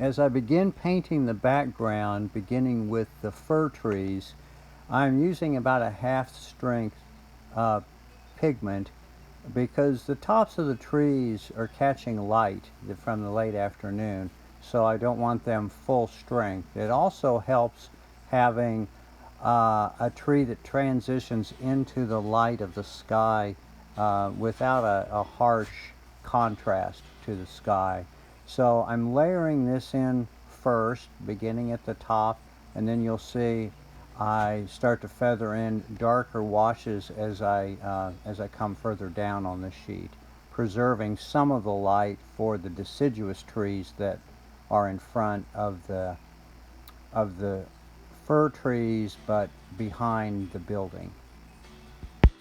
As I begin painting the background, beginning with the fir trees, I'm using about a half strength uh, pigment because the tops of the trees are catching light from the late afternoon, so I don't want them full strength. It also helps having a tree that transitions into the light of the sky without a harsh contrast to the sky. So I'm layering this in first, beginning at the top, and then you'll see I start to feather in darker washes as I come further down on the sheet, preserving some of the light for the deciduous trees that are in front of the fir trees, but behind the building.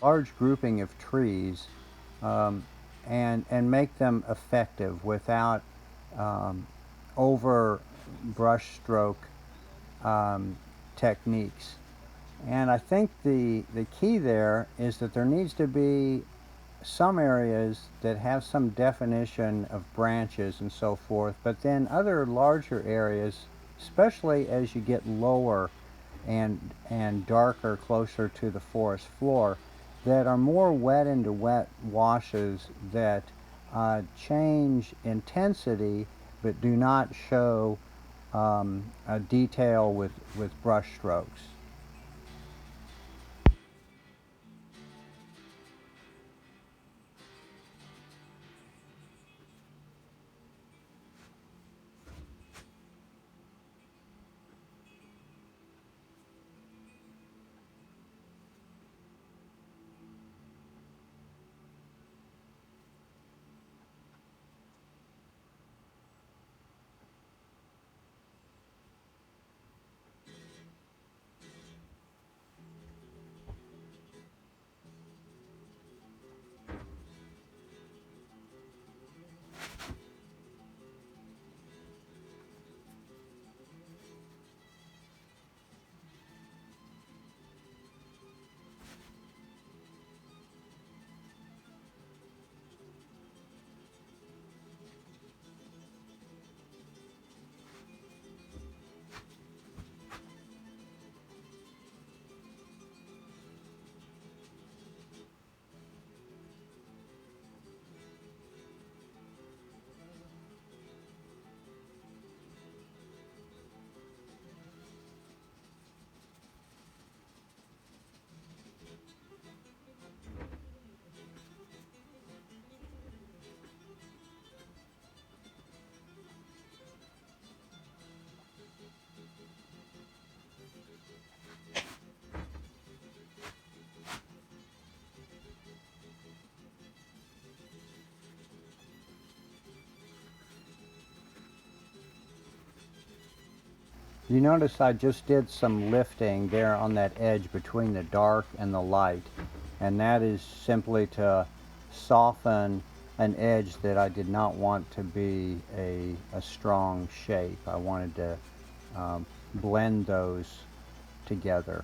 Large grouping of trees, um, and make them effective without um, over brushstroke um, techniques. And I think the key there is that there needs to be some areas that have some definition of branches and so forth, but then other larger areas, especially as you get lower and darker closer to the forest floor, that are more wet into wet washes that change intensity but do not show a detail with brush strokes. You notice I just did some lifting there on that edge between the dark and the light, and that is simply to soften an edge that I did not want to be a strong shape. I wanted to blend those together.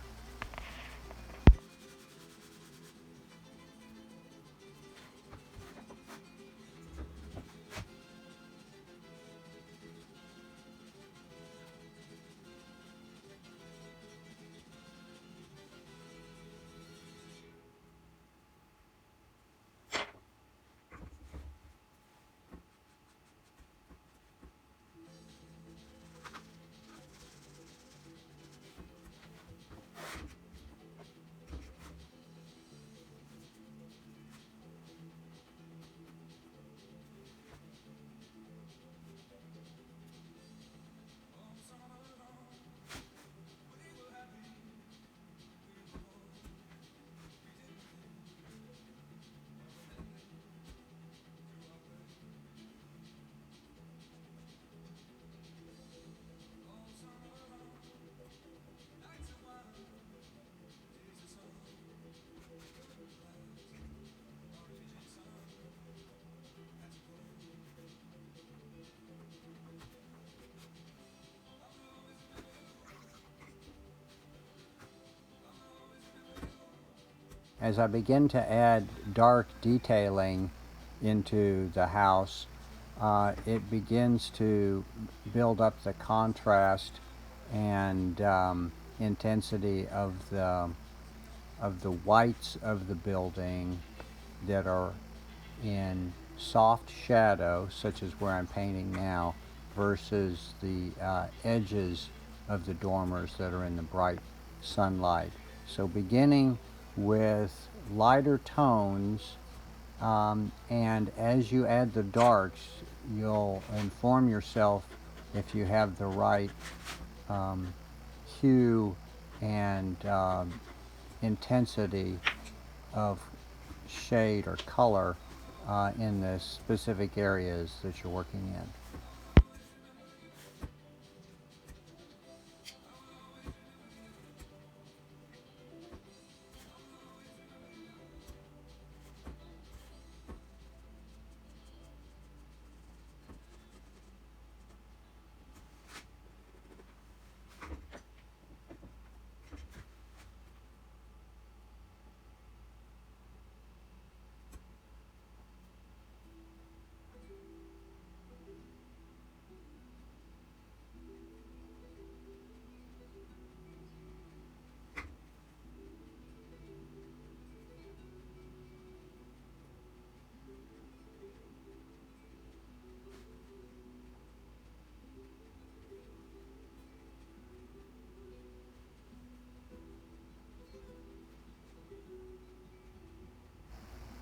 As I begin to add dark detailing into the house, it begins to build up the contrast and intensity of the whites of the building that are in soft shadow, such as where I'm painting now, versus the edges of the dormers that are in the bright sunlight. So beginning with lighter tones, and as you add the darks, you'll inform yourself if you have the right um, hue and intensity of shade or color in the specific areas that you're working in.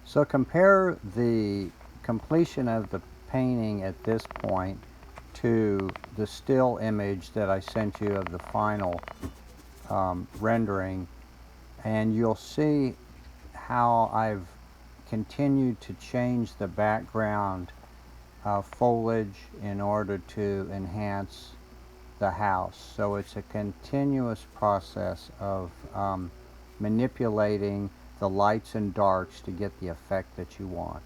So compare the completion of the painting at this point to the still image that I sent you of the final rendering, and you'll see how I've continued to change the background foliage in order to enhance the house. So it's a continuous process of manipulating the lights and darks to get the effect that you want.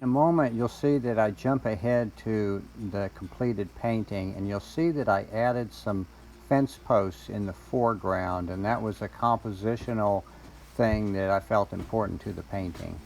In a moment, you'll see that I jump ahead to the completed painting, and you'll see that I added some fence posts in the foreground, and that was a compositional thing that I felt important to the painting.